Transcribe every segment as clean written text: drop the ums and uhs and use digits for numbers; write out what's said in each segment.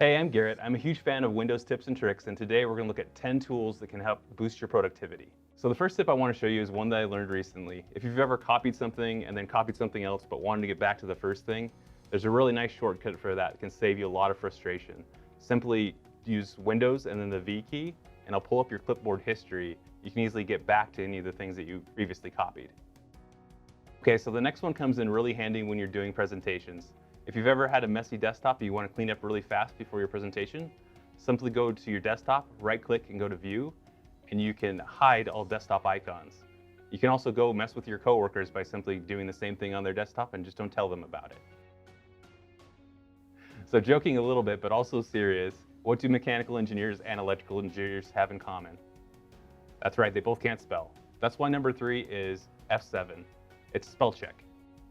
Hey, I'm Garrett. I'm a huge fan of Windows tips and tricks, and today we're going to look at 10 tools that can help boost your productivity. So the first tip I want to show you is one that I learned recently. If you've ever copied something and then copied something else but wanted to get back to the first thing, there's a really nice shortcut for that. It can save you a lot of frustration. Simply use Windows and then the V key, and I'll pull up your clipboard history. You can easily get back to any of the things that you previously copied. Okay, so the next one comes in really handy when you're doing presentations. If you've ever had a messy desktop and you want to clean up really fast before your presentation, simply go to your desktop, right-click and go to View, and you can hide all desktop icons. You can also go mess with your coworkers by simply doing the same thing on their desktop and just don't tell them about it. So joking a little bit, but also serious, what do mechanical engineers and electrical engineers have in common? That's right, they both can't spell. That's why number 3 is F7. It's Spellcheck.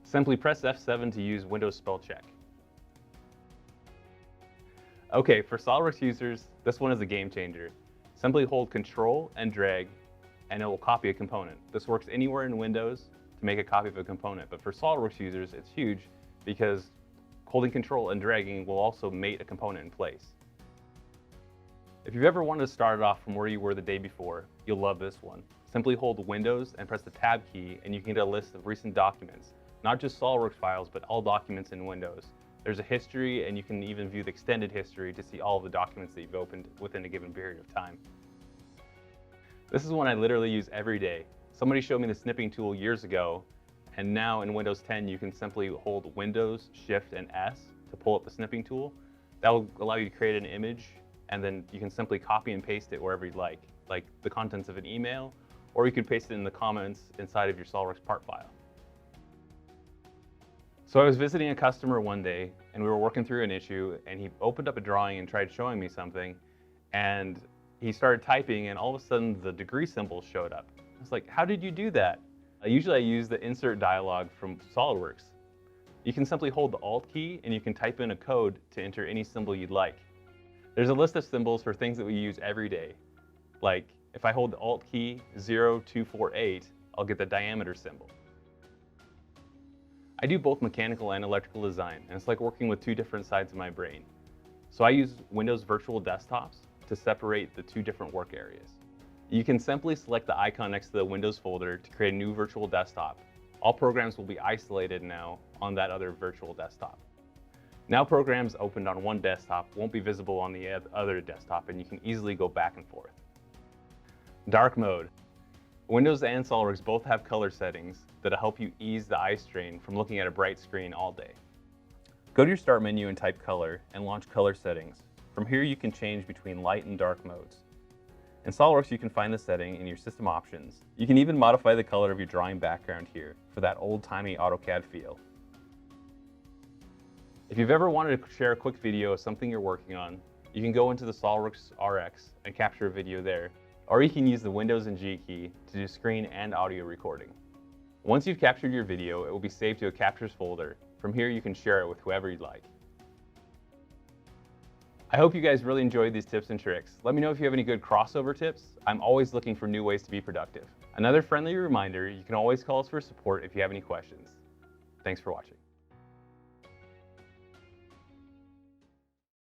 Simply press F7 to use Windows Spellcheck. Okay, for SOLIDWORKS users, this one is a game changer. Simply hold Control and drag, and it will copy a component. This works anywhere in Windows to make a copy of a component, but for SOLIDWORKS users, it's huge because holding Control and dragging will also mate a component in place. If you've ever wanted to start it off from where you were the day before, you'll love this one. Simply hold Windows and press the Tab key, and you can get a list of recent documents. Not just SOLIDWORKS files, but all documents in Windows. There's a history, and you can even view the extended history to see all of the documents that you've opened within a given period of time. This is one I literally use every day. Somebody showed me the snipping tool years ago, and now in Windows 10 you can simply hold Windows, Shift, and S to pull up the snipping tool. That will allow you to create an image, and then you can simply copy and paste it wherever you'd like the contents of an email, or you can paste it in the comments inside of your SOLIDWORKS part file. So I was visiting a customer one day, and we were working through an issue, and he opened up a drawing and tried showing me something, and he started typing, and all of a sudden the degree symbol showed up. I was like, how did you do that? Usually I use the insert dialog from SOLIDWORKS. You can simply hold the Alt key, and you can type in a code to enter any symbol you'd like. There's a list of symbols for things that we use every day. Like, if I hold the Alt key 0248, I'll get the diameter symbol. I do both mechanical and electrical design, and it's like working with two different sides of my brain. So I use Windows Virtual Desktops to separate the two different work areas. You can simply select the icon next to the Windows folder to create a new virtual desktop. All programs will be isolated now on that other virtual desktop. Now programs opened on one desktop won't be visible on the other desktop, and you can easily go back and forth. Dark mode. Windows and SOLIDWORKS both have color settings that'll help you ease the eye strain from looking at a bright screen all day. Go to your Start menu and type Color and launch Color Settings. From here you can change between light and dark modes. In SOLIDWORKS you can find the setting in your System Options. You can even modify the color of your drawing background here for that old-timey AutoCAD feel. If you've ever wanted to share a quick video of something you're working on, you can go into the SOLIDWORKS RX and capture a video there. Or you can use the Windows and G key to do screen and audio recording. Once you've captured your video, it will be saved to a Captures folder. From here you can share it with whoever you'd like. I hope you guys really enjoyed these tips and tricks. Let me know if you have any good crossover tips. I'm always looking for new ways to be productive. Another friendly reminder, you can always call us for support if you have any questions. Thanks for watching.